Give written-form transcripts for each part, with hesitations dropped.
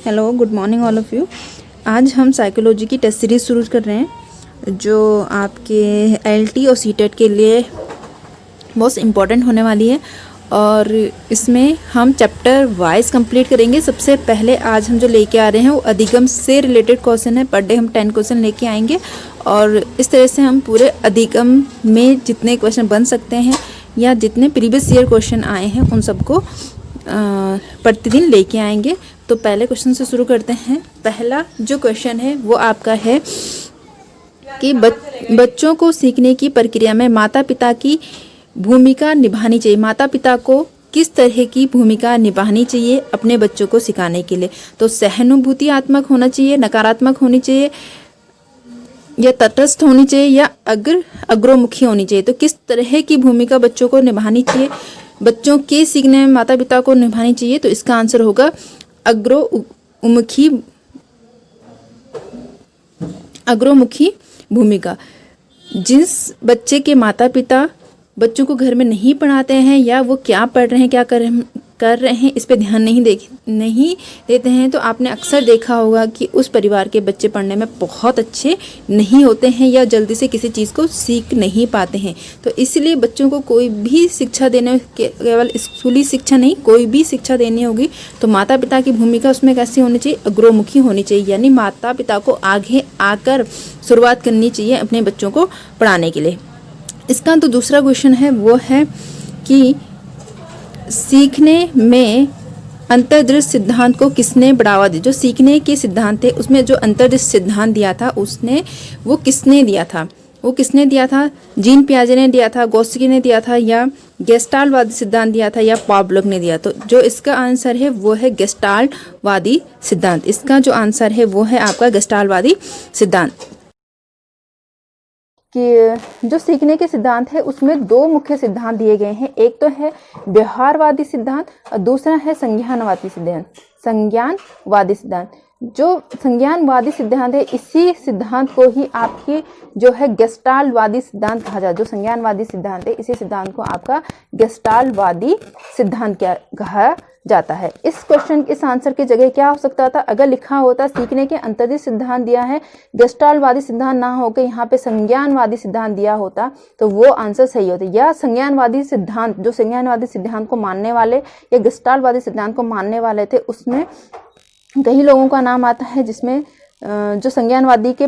Hello, good morning all of you. आज हम psychology की टेस्ट सीरीज़ शुरू कर रहे हैं जो आपके एलटी और सीटेट के लिए बहुत इम्पॉर्टेंट होने वाली है और इसमें हम चैप्टर वाइज कंप्लीट करेंगे। सबसे पहले आज हम जो लेके आ रहे हैं वो अधिगम से रिलेटेड क्वेश्चन है। पर डे हम 10 क्वेश्चन लेके आएंगे और इस तरह से हम पूरे अधिगम में जितने क्वेश्चन बन सकते हैं या जितने प्रीवियस ईयर क्वेश्चन आए हैं उन सबको प्रतिदिन लेके आएंगे। तो पहले क्वेश्चन से शुरू करते हैं। पहला जो क्वेश्चन है वो आपका है कि बच्चों को सीखने की प्रक्रिया में माता पिता की भूमिका निभानी चाहिए। माता पिता को किस तरह की भूमिका निभानी चाहिए अपने बच्चों को सिखाने के लिए? तो सहानुभूतियात्मक होना चाहिए, नकारात्मक होनी चाहिए, या तटस्थ होनी चाहिए, या अग्रमुखी होनी चाहिए। तो किस तरह की भूमिका बच्चों को निभानी चाहिए, बच्चों के सीखने में माता पिता को निभानी चाहिए? तो इसका आंसर होगा अग्रमुखी भूमिका। जिस बच्चे के माता पिता बच्चों को घर में नहीं पढ़ाते हैं या वो क्या पढ़ रहे हैं, क्या कर रहे हैं, इस पे ध्यान नहीं देते हैं, तो आपने अक्सर देखा होगा कि उस परिवार के बच्चे पढ़ने में बहुत अच्छे नहीं होते हैं या जल्दी से किसी चीज़ को सीख नहीं पाते हैं। तो इसलिए बच्चों को कोई भी शिक्षा देने, केवल स्कूली शिक्षा नहीं, कोई भी शिक्षा देनी होगी तो माता पिता की भूमिका उसमें कैसी होनी चाहिए? अग्रमुखी होनी चाहिए। यानी माता पिता को आगे आकर शुरुआत करनी चाहिए अपने बच्चों को पढ़ाने के लिए। इसका तो दूसरा क्वेश्चन है वो है कि सीखने में अंतर्दृष्टि सिद्धांत को किसने बढ़ावा दिया? जो सीखने के सिद्धांत थे उसमें जो अंतर्दृष्टि सिद्धांत दिया था वो किसने दिया था? वो किसने दिया था? जीन पियाजे ने दिया था, गोस्की ने दिया था, या गेस्टाल्टवादी सिद्धांत दिया था, या पाब्लोक ने दिया? तो जो इसका आंसर है वो है गेस्टाल्टवादी सिद्धांत। इसका जो आंसर है वो है आपका गेस्टाल्टवादी सिद्धांत। कि जो सीखने के सिद्धांत है उसमें दो मुख्य सिद्धांत दिए गए हैं। एक तो है व्यवहारवादी सिद्धांत और दूसरा है संज्ञानवादी सिद्धांत। जो संज्ञानवादी सिद्धांत है इसी सिद्धांत को ही आपकी जो है गेस्टाल्टवादी सिद्धांत कहा जाता है। जो संज्ञानवादी सिद्धांत है इसी सिद्धांत को आपका गेस्टाल्टवादी सिद्धांत कहा जाता है। इस क्वेश्चन इस आंसर की जगह क्या हो सकता था? अगर लिखा होता सीखने के अंतर्दृष्टि सिद्धांत दिया है, गेस्टाल्टवादी सिद्धांत ना होकर यहाँ पे संज्ञानवादी सिद्धांत दिया होता तो वो आंसर सही होता। या संज्ञानवादी सिद्धांत, जो संज्ञानवादी सिद्धांत को मानने वाले या गेस्टाल्टवादी सिद्धांत को मानने वाले थे, उसमें कई लोगों का नाम आता है जिसमें जो संज्ञानवादी के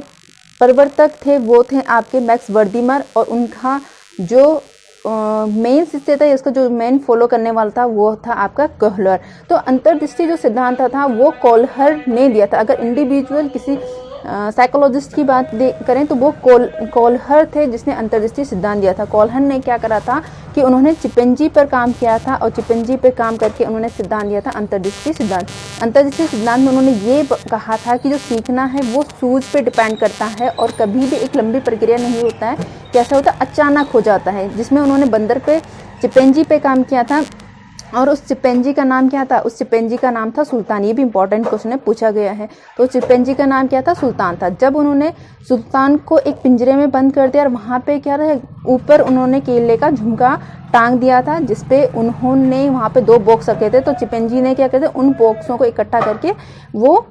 प्रवर्तक थे वो थे आपके मैक्स वर्दीमर, और उनका जो मेन शिष्य था, इसको जो मेन फॉलो करने वाला था वो था आपका कोहलर। तो अंतर्दृष्टि जो सिद्धांत था वो कोहलर ने दिया था। अगर इंडिविजुअल किसी साइकोलॉजिस्ट की बात करें तो वो कोहलर थे जिसने अंतर्दृष्टि सिद्धांत दिया था। कोहलर ने क्या करा था कि उन्होंने चिंपैंजी पर काम किया था और चिंपैंजी पर काम करके उन्होंने सिद्धांत दिया था अंतर्दृष्टि सिद्धांत। अंतर्दृष्टि सिद्धांत में उन्होंने ये कहा था कि जो सीखना है वो सूझ पे डिपेंड करता है और कभी भी एक लंबी प्रक्रिया नहीं होता है। कैसा होता है? अचानक हो जाता है। जिसमें उन्होंने बंदर पे चिंपैंजी पे काम किया था और उस चिंपैंजी का नाम क्या था? उस चिंपैंजी का नाम था सुल्तान। ये भी इंपॉर्टेंट क्वेश्चन है, पूछा गया है। तो चिंपैंजी का नाम क्या था? सुल्तान था। जब उन्होंने सुल्तान को एक पिंजरे में बंद कर दिया और वहाँ पे क्या रहा, ऊपर उन्होंने केले का झुमका टांग दिया था जिसपे उन्होंने वहाँ पे 2 बॉक्स रखे थे। तो चिंपैंजी ने क्या करते, उन बॉक्सों को इकट्ठा करके वो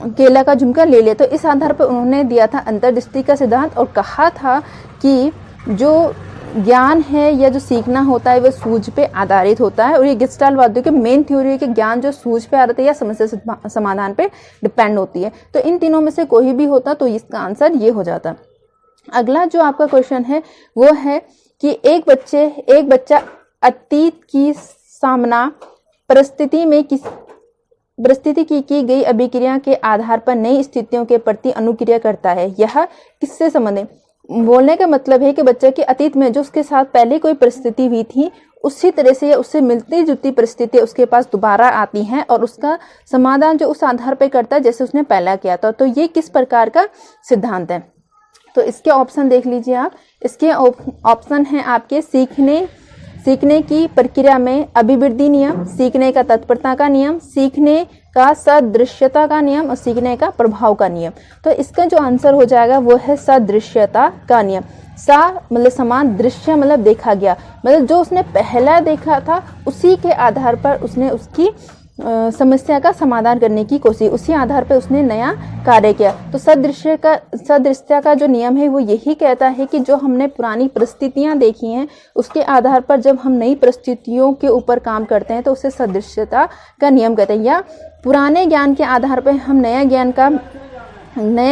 केला का झुमका ले लिया। तो इस आधार पर उन्होंने दिया था अंतर्दृष्टि का सिद्धांत और कहा था कि जो ज्ञान है या जो सीखना होता है वो सूझ पे आधारित होता है। और ये गेस्टाल्टवादियों की मेन थ्योरी है कि ज्ञान जो सूझ पे आधारित है या समस्या समाधान पे डिपेंड होती है। तो इन तीनों में से कोई भी होता तो इसका आंसर ये हो जाता। अगला जो आपका क्वेश्चन है वो है कि एक बच्चा अतीत की सामना परिस्थिति की गई अभिक्रिया के आधार पर नई स्थितियों के प्रति अनुक्रिया करता है। यह किससे संबंधित? बोलने का मतलब है कि बच्चे के अतीत में जो उसके साथ पहले कोई परिस्थिति हुई थी उसी तरह से या उससे मिलती जुलती परिस्थिति उसके पास दोबारा आती हैं और उसका समाधान जो उस आधार पर करता है जैसे उसने पहला किया था। तो ये किस प्रकार का सिद्धांत है? तो इसके ऑप्शन देख लीजिए आप। इसके ऑप्शन हैं आपके सीखने की प्रक्रिया में अभिवृद्धि नियम, सीखने का तत्परता का नियम, सीखने का सदृश्यता का नियम और सीखने का प्रभाव का नियम। तो इसका जो आंसर हो जाएगा वो है सदृश्यता का नियम। सा मतलब समान, दृश्य मतलब देखा गया, मतलब जो उसने पहला देखा था उसी के आधार पर उसने उसकी समस्या का समाधान करने की कोशिश, उसी आधार पर उसने नया कार्य किया। तो सदृशता का जो नियम है वो यही कहता है कि जो हमने पुरानी परिस्थितियां देखी हैं उसके आधार पर जब हम नई परिस्थितियों के ऊपर काम करते हैं तो उसे सदृशता का नियम कहते हैं। या पुराने ज्ञान के आधार पर हम नए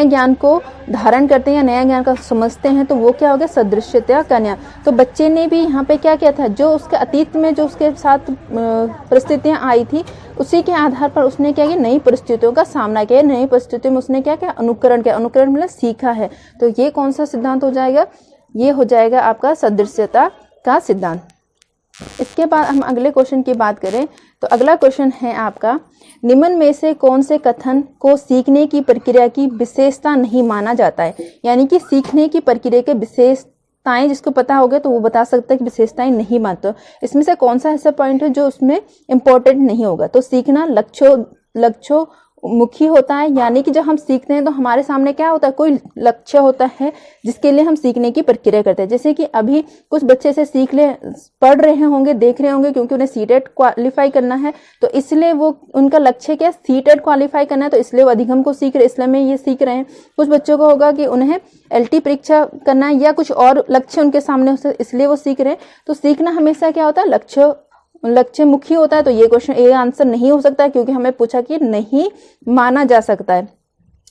ज्ञान को धारण करते हैं या नया ज्ञान का समझते हैं तो वो क्या हो गया, सदृशता का नियम। तो बच्चे ने भी यहाँ पे क्या किया था, जो उसके अतीत में जो उसके साथ परिस्थितियां आई थी उसी के आधार पर उसने क्या किया, नई परिस्थितियों का सामना किया। नई परिस्थितियों में उसने क्या किया, अनुकरण किया। अनुकरण मतलब सीखा है। तो ये कौन सा सिद्धांत हो जाएगा, ये हो जाएगा आपका सदृशता का सिद्धांत। इसके बाद हम अगले क्वेश्चन की बात करें तो अगला क्वेश्चन है आपका, निम्न में से कौन से कथन को सीखने की प्रक्रिया की विशेषता नहीं माना जाता है। यानी कि सीखने की प्रक्रिया के विशेषताएं जिसको पता होगा तो वो बता सकता है कि विशेषताएं नहीं मानते। इसमें से कौन सा ऐसा पॉइंट है जो उसमें इंपॉर्टेंट नहीं होगा। तो सीखना लक्ष्यों मुखी होता है, यानी कि जब हम सीखते हैं तो हमारे सामने क्या होता है, कोई लक्ष्य होता है जिसके लिए हम सीखने की प्रक्रिया करते हैं। जैसे कि अभी कुछ बच्चे से पढ़ रहे होंगे, देख रहे होंगे, क्योंकि उन्हें सीटेट क्वालिफाई करना है तो इसलिए वो उनका लक्ष्य क्या है, सीटेट क्वालिफाई करना है, तो इसलिए वो अधिगम को सीख रहे, इसलिए में ये सीख रहे हैं। कुछ बच्चों को होगा कि उन्हें LT परीक्षा करना है या कुछ और लक्ष्य उनके सामने हो, इसलिए वो सीख रहे हैं। तो सीखना हमेशा क्या होता है, लक्ष्य मुखी होता है। तो ये क्वेश्चन ये आंसर नहीं हो सकता है क्योंकि हमें पूछा कि नहीं माना जा सकता है।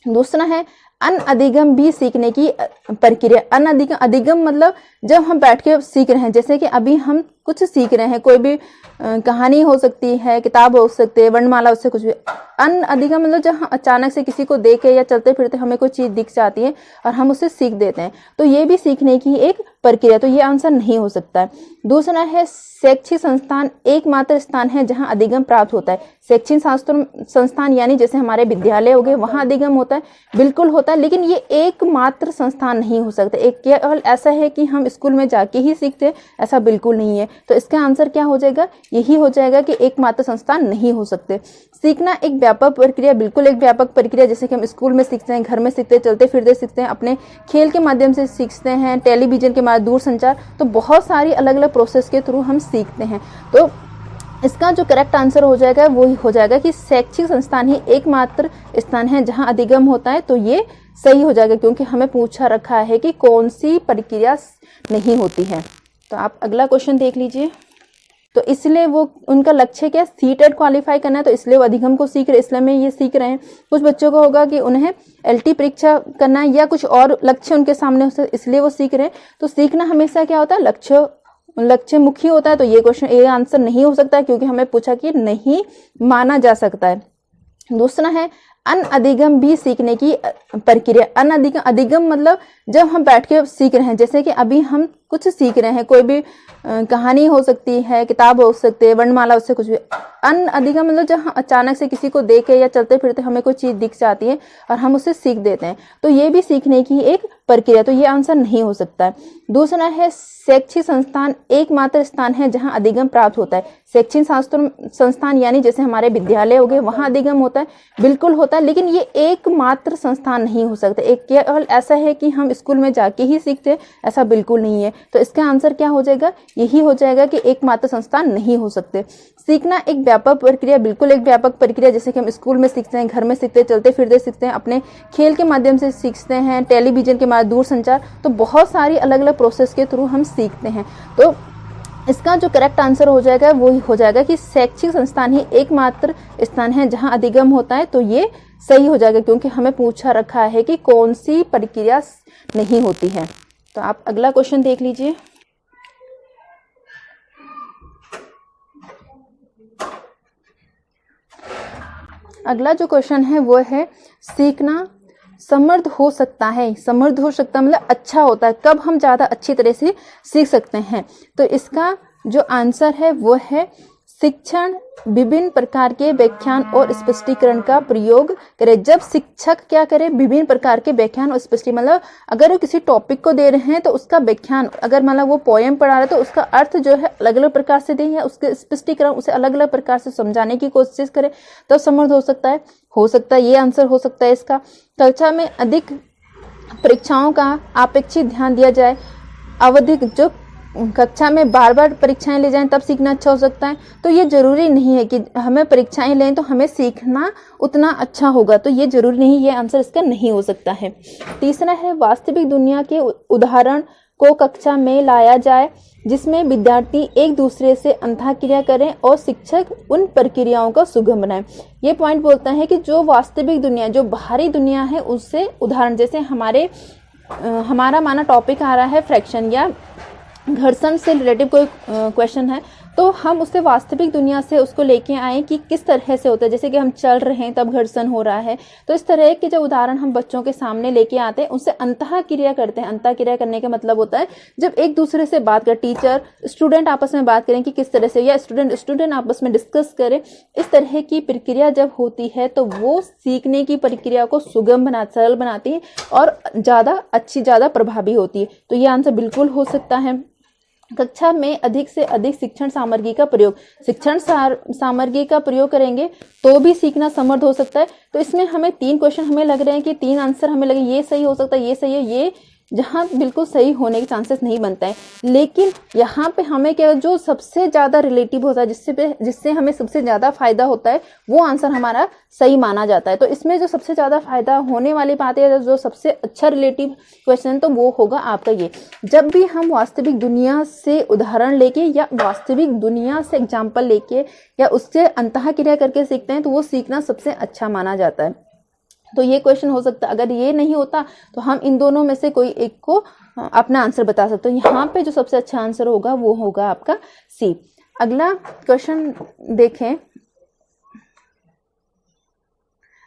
दूसरा है अनअधिगम भी सीखने की प्रक्रिया। अधिगम मतलब जब हम बैठ के सीख रहे हैं, जैसे कि अभी हम कुछ सीख रहे हैं, कोई भी कहानी हो सकती है, किताब हो सकती है, वर्णमाला, उससे कुछ भी। अनअधिगम मतलब जब हम अचानक से किसी को देखे या चलते फिरते हमें कोई चीज दिख जाती है और हम उसे सीख देते हैं, तो ये भी सीखने की एक प्रक्रिया। तो ये आंसर नहीं हो सकता है। दूसरा है शैक्षिक संस्थान एकमात्र स्थान है जहां अधिगम प्राप्त होता है। शैक्षिक संस्थान यानी जैसे हमारे विद्यालय हो गए, वहां अधिगम होता है, बिल्कुल होता है, लेकिन ये एकमात्र संस्थान नहीं हो सकता। एक केवल ऐसा है कि हम स्कूल में जाके ही सीखते हैं, ऐसा बिल्कुल नहीं है। तो इसका आंसर क्या हो जाएगा, यही हो जाएगा कि एकमात्र संस्थान नहीं हो सकते। सीखना एक व्यापक प्रक्रिया, बिल्कुल एक व्यापक प्रक्रिया, जैसे कि हम स्कूल में सीखते हैं, घर में सीखते हैं, चलते फिरते सीखते हैं, अपने खेल के माध्यम से सीखते हैं, टेलीविजन के माध्यम, दूर संचार, तो बहुत सारी अलग अलग प्रोसेस के थ्रू हम सीखते हैं। तो इसका जो करेक्ट आंसर हो जाएगा वो हो जाएगा कि शैक्षिक संस्थान ही एकमात्र स्थान है जहां अधिगम होता है। तो ये सही हो जाएगा क्योंकि हमें पूछा रखा है कि कौन सी प्रक्रिया नहीं होती है। तो आप अगला क्वेश्चन देख लीजिए। तो इसलिए वो उनका लक्ष्य क्या, सीटेट क्वालिफाई करना है, तो इसलिए वो अधिगम को सीख रहे, इसलिए में ये सीख रहे हैं। कुछ बच्चों को होगा कि उन्हें LT परीक्षा करना है या कुछ और लक्ष्य उनके सामने हो, इसलिए वो सीख रहे हैं। तो सीखना हमेशा क्या होता है, लक्ष्य मुखी होता है। तो ये क्वेश्चन ये आंसर नहीं हो सकता क्योंकि हमें पूछा कि नहीं माना जा सकता है। दूसरा है अनअधिगम भी सीखने की प्रक्रिया। अधिगम मतलब जब हम बैठ के सीख रहे हैं, जैसे कि अभी हम कुछ सीख रहे हैं, कोई भी कहानी हो सकती है, किताब हो सकती है, वर्णमाला, उससे कुछ भी। अनअधिगम मतलब जब हम अचानक से किसी को देखे या चलते फिरते हमें कोई चीज दिख जाती है और हम उसे सीख देते हैं, तो ये भी सीखने की एक प्रक्रिया। तो ये आंसर नहीं हो सकता है। दूसरा है शैक्षिक संस्थान एकमात्र स्थान है जहां अधिगम प्राप्त होता है। शैक्षिक संस्थान यानी जैसे हमारे विद्यालय हो गए, वहां अधिगम होता है, बिल्कुल होता है, लेकिन ये एकमात्र संस्थान नहीं हो सकता। एक केवल ऐसा है कि हम स्कूल में जाके ही सीखते हैं, ऐसा बिल्कुल नहीं है। तो इसका आंसर क्या हो जाएगा, यही हो जाएगा कि एकमात्र संस्थान नहीं हो सकते। सीखना एक व्यापक प्रक्रिया, बिल्कुल एक व्यापक प्रक्रिया, जैसे कि हम स्कूल में सीखते हैं, घर में सीखते हैं, चलते फिरते सीखते हैं, अपने खेल के माध्यम से सीखते हैं, टेलीविजन के माध्यम, दूर संचार, तो बहुत सारी अलग अलग प्रोसेस के थ्रू हम सीखते हैं। तो इसका जो करेक्ट आंसर हो जाएगा वो हो जाएगा कि शैक्षिक संस्थान ही एकमात्र स्थान है जहां अधिगम होता है। तो ये सही हो जाएगा क्योंकि हमें पूछा रखा है कि कौन सी प्रक्रिया नहीं होती है। तो आप अगला क्वेश्चन देख लीजिए। अगला जो क्वेश्चन है वो है सीखना समृद्ध हो सकता है। समृद्ध हो सकता मतलब अच्छा होता है, कब हम ज़्यादा अच्छी तरह से सीख सकते हैं। तो इसका जो आंसर है वो है शिक्षण विभिन्न प्रकार के व्याख्यान और स्पष्टीकरण का प्रयोग करे। जब शिक्षक क्या करे, विभिन्न प्रकार के व्याख्यान और स्पष्टीकरण, मतलब अगर वो किसी टॉपिक को दे रहे हैं तो उसका व्याख्यान, अगर मतलब वो पोएम पढ़ा रहे हैं तो उसका अर्थ जो है अलग अलग प्रकार से दें या उसके स्पष्टीकरण उसे अलग अलग प्रकार से समझाने की कोशिश करे, तो समृद्ध हो सकता है। ये आंसर हो सकता है इसका। कक्षा में अधिक परीक्षाओं का अपेक्षित ध्यान दिया जाए, आवधिक जो कक्षा में बार बार परीक्षाएं ले जाएं तब सीखना अच्छा हो सकता है, तो ये जरूरी नहीं है कि हमें परीक्षाएं लें तो हमें सीखना उतना अच्छा होगा, तो ये जरूरी नहीं, ये आंसर इसका नहीं हो सकता है। तीसरा है वास्तविक दुनिया के उदाहरण को कक्षा में लाया जाए जिसमें विद्यार्थी एक दूसरे से अंतःक्रिया करें और शिक्षक उन प्रक्रियाओं का सुगम बनाए। ये पॉइंट बोलता है कि जो वास्तविक दुनिया, जो बाहरी दुनिया है, उससे उदाहरण, जैसे हमारा माना टॉपिक आ रहा है फ्रैक्शन या घर्षण से रिलेटिव कोई क्वेश्चन है, तो हम उससे वास्तविक दुनिया से उसको लेके आए कि किस तरह से होता है। जैसे कि हम चल रहे हैं तब घर्षण हो रहा है, तो इस तरह के जो उदाहरण हम बच्चों के सामने लेके आते हैं उनसे अंतःक्रिया करते हैं। अंतःक्रिया करने का मतलब होता है जब एक दूसरे से बात कर, टीचर स्टूडेंट आपस में बात करें कि किस तरह से, या स्टूडेंट आपस में डिस्कस करें, इस तरह की प्रक्रिया जब होती है तो वो सीखने की प्रक्रिया को सुगम सरल बनाती है और ज़्यादा प्रभावी होती है। तो ये आंसर बिल्कुल हो सकता है। कक्षा में अधिक से अधिक शिक्षण सामग्री का प्रयोग, शिक्षण सामग्री का प्रयोग करेंगे तो भी सीखना समर्थ हो सकता है। तो इसमें हमें 3 क्वेश्चन हमें लग रहे हैं कि 3 आंसर हमें लगे ये सही हो सकता है, ये सही है, ये जहाँ बिल्कुल सही होने के चांसेस नहीं बनता है। लेकिन यहाँ पे हमें क्या, जो सबसे ज़्यादा रिलेटिव होता है, जिससे हमें सबसे ज़्यादा फायदा होता है, वो आंसर हमारा सही माना जाता है। तो इसमें जो सबसे ज़्यादा फायदा होने वाली बात है, जो सबसे अच्छा रिलेटिव क्वेश्चन, तो वो होगा आपका ये। जब भी हम वास्तविक दुनिया से उदाहरण लेके या वास्तविक दुनिया से एग्जाम्पल लेके या उससे अंतःक्रिया करके सीखते हैं तो वो सीखना सबसे अच्छा माना जाता है। तो ये क्वेश्चन हो सकता है। अगर ये नहीं होता तो हम इन दोनों में से कोई एक को अपना आंसर बता सकते हो। यहाँ पे जो सबसे अच्छा आंसर होगा वो होगा आपका सी। अगला क्वेश्चन देखें,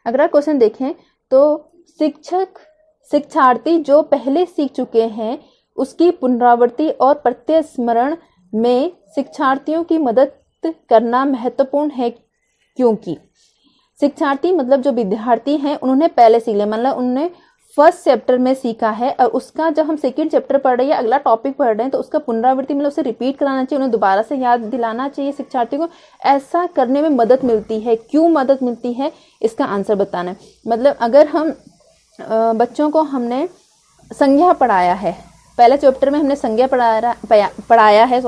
अगला क्वेश्चन देखें तो शिक्षार्थी जो पहले सीख चुके हैं उसकी पुनरावृत्ति और प्रत्यस्मरण में शिक्षार्थियों की मदद करना महत्वपूर्ण है, क्योंकि शिक्षार्थी मतलब जो विद्यार्थी हैं उन्होंने पहले सीख लिया, मतलब उन्होंने फर्स्ट चैप्टर में सीखा है और उसका जब हम सेकंड चैप्टर पढ़ रहे हैं या अगला टॉपिक पढ़ रहे हैं तो उसका पुनरावृत्ति मतलब उसे रिपीट कराना चाहिए, उन्हें दोबारा से याद दिलाना चाहिए शिक्षार्थी को। ऐसा करने में मदद मिलती है। क्यों मदद मिलती है, इसका आंसर बताना है। मतलब अगर हम बच्चों को हमने संज्ञा पढ़ाया है, पहले चैप्टर में हमने संज्ञा पढ़ाया है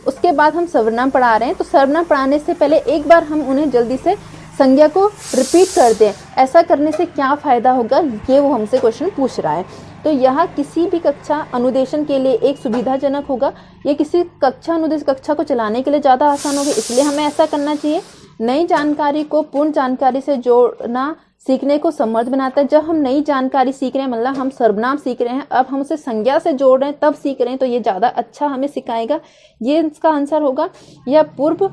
उसके बाद हम सर्वनाम पढ़ा रहे हैं, तो सर्वनाम पढ़ाने से पहले एक बार हम उन्हें जल्दी से संज्ञा को रिपीट कर दें। ऐसा करने से क्या फ़ायदा होगा, ये वो हमसे क्वेश्चन पूछ रहा है। तो यह किसी भी कक्षा अनुदेशन के लिए एक सुविधाजनक होगा। ये किसी कक्षा को चलाने के लिए ज़्यादा आसान होगा, इसलिए हमें ऐसा करना चाहिए। नई जानकारी को पूर्ण जानकारी से जोड़ना सीखने को समर्थ बनाता है। जब हम नई जानकारी सीख रहे हैं, मतलब हम सर्वनाम सीख रहे हैं, अब हम उसे संज्ञा से जोड़ रहे हैं तब सीख रहे हैं, तो ये ज़्यादा अच्छा हमें सिखाएगा। ये इसका आंसर होगा। यह पूर्व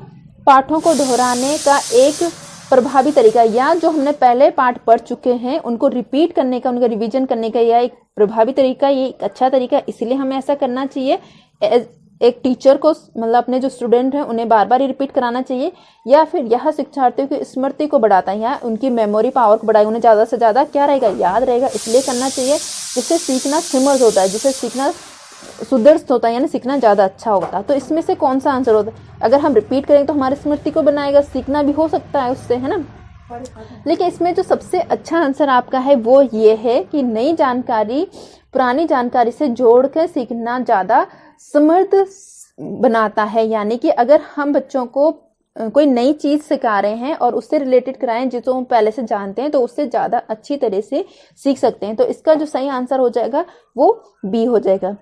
पाठों को दोहराने का एक प्रभावी तरीका, या जो हमने पहले पाठ पढ़ चुके हैं उनको रिपीट करने का, उनका रिवीजन करने का यह एक प्रभावी तरीका, ये एक अच्छा तरीका, इसलिए हमें ऐसा करना चाहिए। एक टीचर को मतलब अपने जो स्टूडेंट हैं उन्हें बार बार रिपीट कराना चाहिए, या फिर यह शिक्षार्थियों की स्मृति को बढ़ाता है या उनकी मेमोरी पावर को बढ़ाएगा, उन्हें ज़्यादा से ज़्यादा क्या रहेगा, याद रहेगा, इसलिए करना चाहिए। जिससे सीखना समर्थ होता है, जिससे सीखना सुदृढ़ होता है, यानी सीखना ज़्यादा अच्छा होता है। तो इसमें से कौन सा आंसर होता है? अगर हम रिपीट करेंगे तो हमारी स्मृति को बनाएगा, सीखना भी हो सकता है उससे, है ना। लेकिन इसमें जो सबसे अच्छा आंसर आपका है वो ये है कि नई जानकारी पुरानी जानकारी से जोड़कर सीखना ज़्यादा समृद्ध बनाता है। यानी कि अगर हम बच्चों को कोई नई चीज़ सिखा रहे हैं और उससे रिलेटेड कराएं जिसको हम पहले से जानते हैं, तो उससे ज़्यादा अच्छी तरह से सीख सकते हैं। तो इसका जो सही आंसर हो जाएगा वो बी हो जाएगा।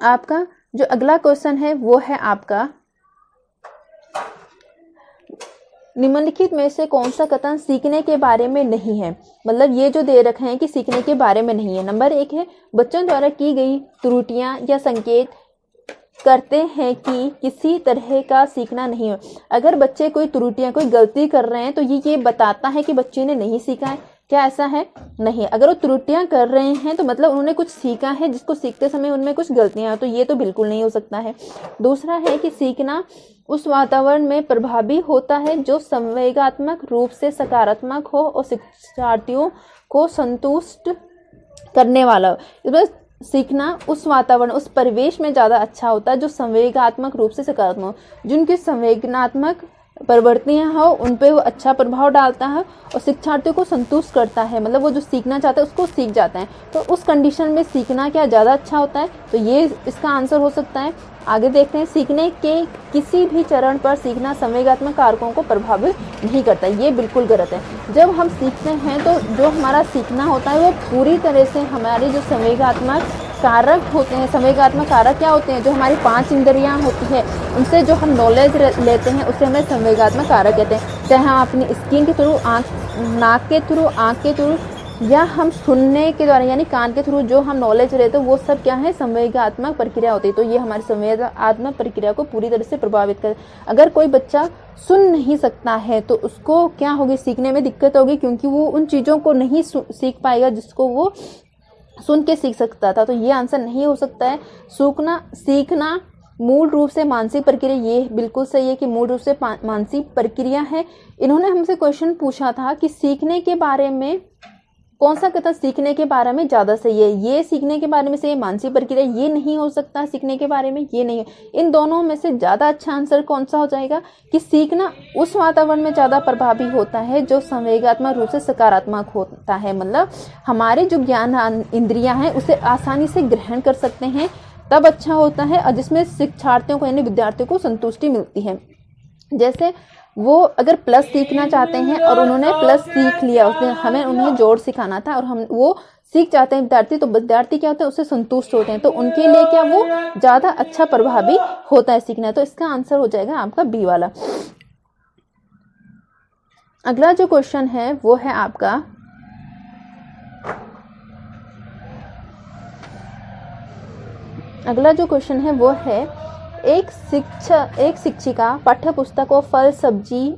आपका जो अगला क्वेश्चन है वो है आपका, निम्नलिखित में से कौन सा कथन सीखने के बारे में नहीं है। मतलब ये जो दे रखे हैं कि सीखने के बारे में नहीं है। नंबर 1 है, बच्चों द्वारा की गई त्रुटियां या संकेत करते हैं कि किसी तरह का सीखना नहीं हो। अगर बच्चे कोई त्रुटियां, कोई गलती कर रहे हैं तो ये बताता है कि बच्चे ने नहीं सीखा है। क्या ऐसा है? नहीं। अगर वो त्रुटियां कर रहे हैं तो मतलब उन्होंने कुछ सीखा है, जिसको सीखते समय उनमें कुछ गलतियां, तो ये तो बिल्कुल नहीं हो सकता है। दूसरा है कि सीखना उस वातावरण में प्रभावी होता है जो संवेगात्मक रूप से सकारात्मक हो और शिक्षार्थियों को संतुष्ट करने वाला हो। इसमें सीखना उस वातावरण, उस परिवेश में ज़्यादा अच्छा होता है जो संवेगात्मक रूप से सकारात्मक हो। जिनकी संवेगात्मक प्रवृत्तियां हो उन पे वो अच्छा प्रभाव डालता है और शिक्षार्थियों को संतुष्ट करता है, मतलब वो जो सीखना चाहते हैं उसको सीख जाते हैं। तो उस कंडीशन में सीखना क्या ज़्यादा अच्छा होता है, तो ये इसका आंसर हो सकता है। आगे देखते हैं, सीखने के किसी भी चरण पर सीखना संवेगात्मक कारकों को प्रभावित नहीं करता, ये बिल्कुल गलत है। जब हम सीखते हैं तो जो हमारा सीखना होता है वो पूरी तरह से हमारी जो संवेगात्मक कारक होते हैं, संवेगात्मक कारक क्या होते हैं, जो हमारी 5 इंद्रियां होती है उनसे जो हम नॉलेज लेते हैं उसे हमें संवेगात्मक कारक कहते हैं। चाहे हम अपनी स्किन के थ्रू, नाक के थ्रू, आँख के थ्रू, या हम सुनने के द्वारा यानी कान के थ्रू जो हम नॉलेज लेते हैं वो सब क्या है, संवेगात्मक प्रक्रिया होती है। तो ये हमारी संवेगात्मक प्रक्रिया को पूरी तरह से प्रभावित कर। अगर कोई बच्चा सुन नहीं सकता है तो उसको क्या होगी, सीखने में दिक्कत होगी, क्योंकि वो उन चीज़ों को नहीं सीख पाएगा जिसको वो सुन के सीख सकता था। तो ये आंसर नहीं हो सकता है। सीखना मूल रूप से मानसिक प्रक्रिया, ये बिल्कुल सही है कि मूल रूप से मानसिक प्रक्रिया है। इन्होंने हमसे क्वेश्चन पूछा था कि सीखने के बारे में कौन सा कथन सीखने के बारे में ज़्यादा सही है, ये सीखने के बारे में से, ये मानसिक प्रक्रिया, ये नहीं हो सकता सीखने के बारे में, ये नहीं है। इन दोनों में से ज़्यादा अच्छा आंसर कौन सा हो जाएगा कि सीखना उस वातावरण में ज़्यादा प्रभावी होता है जो संवेगात्मक रूप से सकारात्मक होता है, मतलब हमारे जो ज्ञान इंद्रियां हैं उसे आसानी से ग्रहण कर सकते हैं, तब अच्छा होता है, और जिसमें शिक्षार्थियों को यानी विद्यार्थियों को संतुष्टि मिलती है। जैसे वो अगर प्लस सीखना चाहते हैं और उन्होंने प्लस सीख लिया, उसने हमें उन्हें जोड़ सिखाना था और हम वो सीख जाते हैं विद्यार्थी, तो विद्यार्थी क्या होते हैं, उससे संतुष्ट होते हैं, तो उनके लिए क्या वो ज़्यादा अच्छा प्रभावी होता है सीखना। तो इसका आंसर हो जाएगा आपका बी वाला। अगला जो क्वेश्चन है वो है आपका एक शिक्षिका पाठ्य पुस्तक और फल सब्जी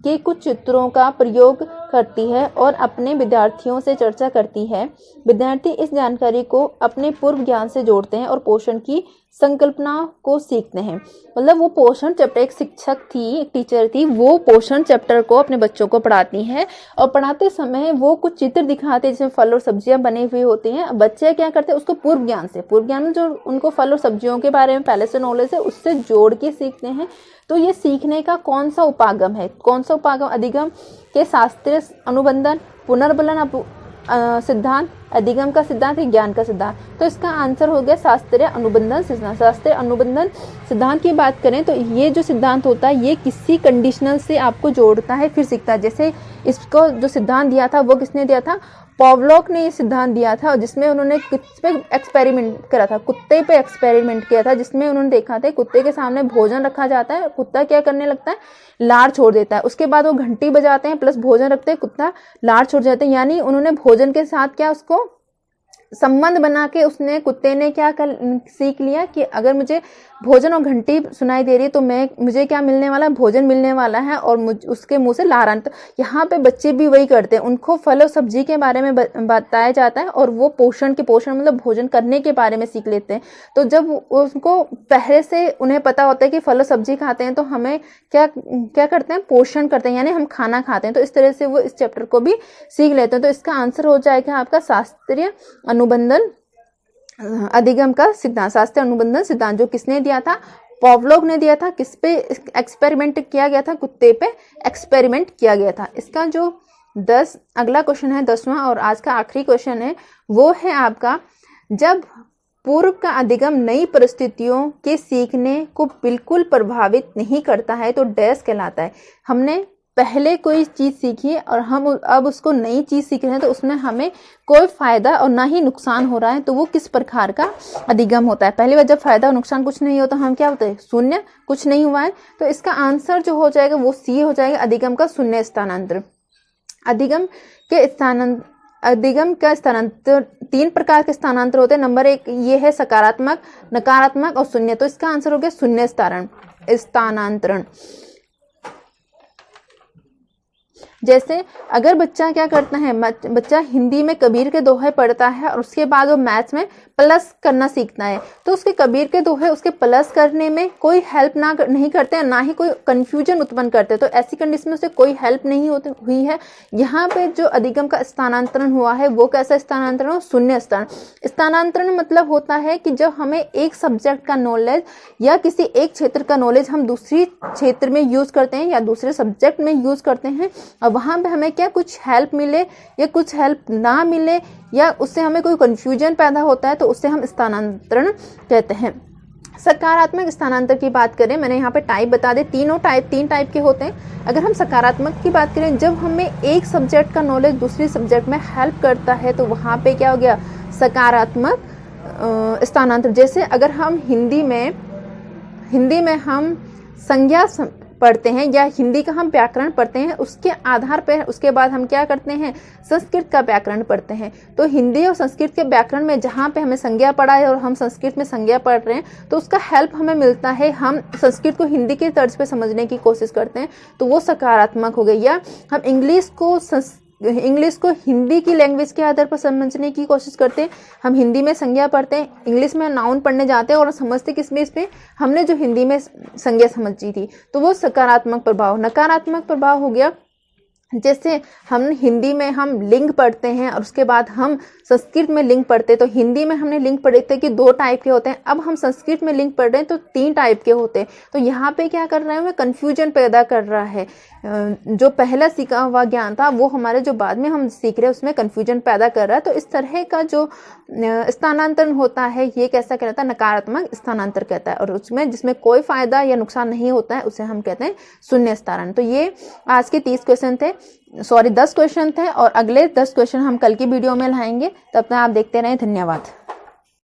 के कुछ चित्रों का प्रयोग करती है और अपने विद्यार्थियों से चर्चा करती है। विद्यार्थी इस जानकारी को अपने पूर्व ज्ञान से जोड़ते हैं और पोषण की संकल्पना को सीखते हैं। मतलब वो पोषण चैप्टर, एक शिक्षक थी, एक टीचर थी, वो पोषण चैप्टर को अपने बच्चों को पढ़ाती हैं और पढ़ाते समय वो कुछ चित्र दिखाते हैं जिसमें फल और सब्जियां बनी हुई होती हैं। बच्चे क्या करते हैं, उसको पूर्व ज्ञान जो उनको फल और सब्जियों के बारे में पहले से नॉलेज है उससे जोड़ के सीखते हैं। तो ये सीखने का कौन सा उपागम है, कौन सा उपागम, अधिगम के शास्त्रीय अनुबंधन, पुनर्बलन सिद्धांत, अधिगम का सिद्धांत है, ज्ञान का सिद्धांत। तो इसका आंसर हो गया शास्त्रीय अनुबंधन सिद्धांत। शास्त्रीय अनुबंधन सिद्धांत की बात करें तो ये जो सिद्धांत होता है ये किसी कंडीशनल से आपको जोड़ता है फिर सीखता है। जैसे इसको जो सिद्धांत दिया था वो किसने दिया था, पॉवलोक ने ये सिद्धांत दिया था, जिसमें उन्होंने किस पे एक्सपेरिमेंट करा था, कुत्ते पे एक्सपेरिमेंट किया था, जिसमें उन्होंने देखा था कुत्ते के सामने भोजन रखा जाता है, कुत्ता क्या करने लगता है, लार छोड़ देता है। उसके बाद वो घंटी बजाते हैं प्लस भोजन रखते हैं, कुत्ता लार छोड़ जाते हैं। यानी उन्होंने भोजन के साथ क्या उसको संबंध बना के उसने कुत्ते ने क्या सीख लिया कि अगर मुझे भोजन और घंटी सुनाई दे रही है तो मुझे क्या मिलने वाला है, भोजन मिलने वाला है और उसके मुंह से लार आना। यहाँ पे बच्चे भी वही करते हैं, उनको फल और सब्जी के बारे में बताया जाता है और वो पोषण मतलब भोजन करने के बारे में सीख लेते हैं। तो जब उनको पहले से उन्हें पता होता है कि फल और सब्जी खाते हैं तो हमें क्या करते हैं, पोषण करते हैं, यानी हम खाना खाते हैं। तो इस तरह से वो इस चैप्टर को भी सीख लेते हैं। तो इसका आंसर हो जाएगा आपका शास्त्रीय अनुबंधन अधिगम का सिद्धांत। शास्त्रीय अनुबंधन सिद्धांत जो किसने दिया था, पॉवलोव ने दिया था। किस पे एक्सपेरिमेंट किया गया था, कुत्ते पे एक्सपेरिमेंट किया गया था। इसका जो अगला क्वेश्चन है 10वां और आज का आखिरी क्वेश्चन है वो है आपका, जब पूर्व का अधिगम नई परिस्थितियों के सीखने को बिल्कुल प्रभावित नहीं करता है तो डैश कहलाता है। हमने पहले कोई चीज़ सीखी है और हम अब उसको नई चीज़ सीख रहे हैं तो उसमें हमें कोई फायदा और ना ही नुकसान हो रहा है, तो वो किस प्रकार का अधिगम होता है। पहली बार जब फायदा और नुकसान कुछ नहीं होता हम क्या होते हैं, शून्य, कुछ नहीं हुआ है। तो इसका आंसर जो हो जाएगा वो सी हो जाएगा, अधिगम का शून्य स्थानांतरण। अधिगम का स्थानांतर 3 प्रकार के स्थानांतर होते हैं। नंबर 1 ये है सकारात्मक, नकारात्मक और शून्य। तो इसका आंसर हो गया शून्य स्थानांतरण। जैसे अगर बच्चा क्या करता है, बच्चा हिंदी में कबीर के दोहे पढ़ता है और उसके बाद वो मैथ्स में प्लस करना सीखता है, तो उसके कबीर के दोहे उसके प्लस करने में कोई हेल्प नहीं करते हैं, ना ही कोई कंफ्यूजन उत्पन्न करते, तो ऐसी कंडीशन में उसे कोई हेल्प नहीं हुई है। यहाँ पे जो अधिगम का स्थानांतरण हुआ है वो कैसा स्थानांतरण हो, शून्य स्थानांतरण मतलब होता है कि जब हमें एक सब्जेक्ट का नॉलेज या किसी एक क्षेत्र का नॉलेज हम दूसरी क्षेत्र में यूज करते हैं या दूसरे सब्जेक्ट में यूज करते हैं और वहां पे हमें क्या कुछ हेल्प मिले या कुछ हेल्प ना मिले या उससे हमें कोई कंफ्यूजन पैदा होता है, तो उससे हम स्थानांतरण कहते हैं। सकारात्मक स्थानांतर की बात करें, मैंने यहाँ पे टाइप बता दे, तीन टाइप के होते हैं। अगर हम सकारात्मक की बात करें, जब हमें एक सब्जेक्ट का नॉलेज दूसरे सब्जेक्ट में हेल्प करता है तो वहाँ पे क्या हो गया, सकारात्मक स्थानांतर। जैसे अगर हम हिंदी में हम संज्ञा पढ़ते हैं या हिंदी का हम व्याकरण पढ़ते हैं, उसके आधार पर उसके बाद हम क्या करते हैं, संस्कृत का व्याकरण पढ़ते हैं। तो हिंदी और संस्कृत के व्याकरण में जहाँ पे हमें संज्ञा पढ़ा है और हम संस्कृत में संज्ञा पढ़ रहे हैं, तो उसका हेल्प हमें मिलता है, हम संस्कृत को हिंदी के तर्ज पे समझने की कोशिश करते हैं, तो वो सकारात्मक हो गई। या हम इंग्लिश को हिंदी की लैंग्वेज के आधार पर समझने की कोशिश करते हैं, हम हिंदी में संज्ञा पढ़ते हैं, इंग्लिश में नाउन पढ़ने जाते हैं और समझते किसमें, इसमें हमने जो हिंदी में संज्ञा समझी थी, तो वो सकारात्मक प्रभाव। नकारात्मक प्रभाव हो गया, जैसे हम हिंदी में हम लिंग पढ़ते हैं और उसके बाद हम संस्कृत में लिंग पढ़ते हैं, तो हिंदी में हमने लिंग पढ़े थे कि 2 टाइप के होते हैं, अब हम संस्कृत में लिंग पढ़ रहे हैं तो 3 टाइप के होते हैं। तो यहाँ पे क्या कर रहा है, वह कंफ्यूजन पैदा कर रहा है। जो पहला सीखा हुआ ज्ञान था वो हमारे जो बाद में हम सीख रहे हैं उसमें कंफ्यूजन पैदा कर रहा है। तो इस तरह का जो स्थानांतरण होता है ये कैसा कहलाता है, नकारात्मक स्थानांतर कहता है, और उसमें जिसमें कोई फायदा या नुकसान नहीं होता है उसे हम कहते हैं शून्य स्थानांतरण। तो ये आज के 10 क्वेश्चन थे और अगले 10 क्वेश्चन हम कल की वीडियो में लाएंगे। तब तक आप देखते रहें, धन्यवाद।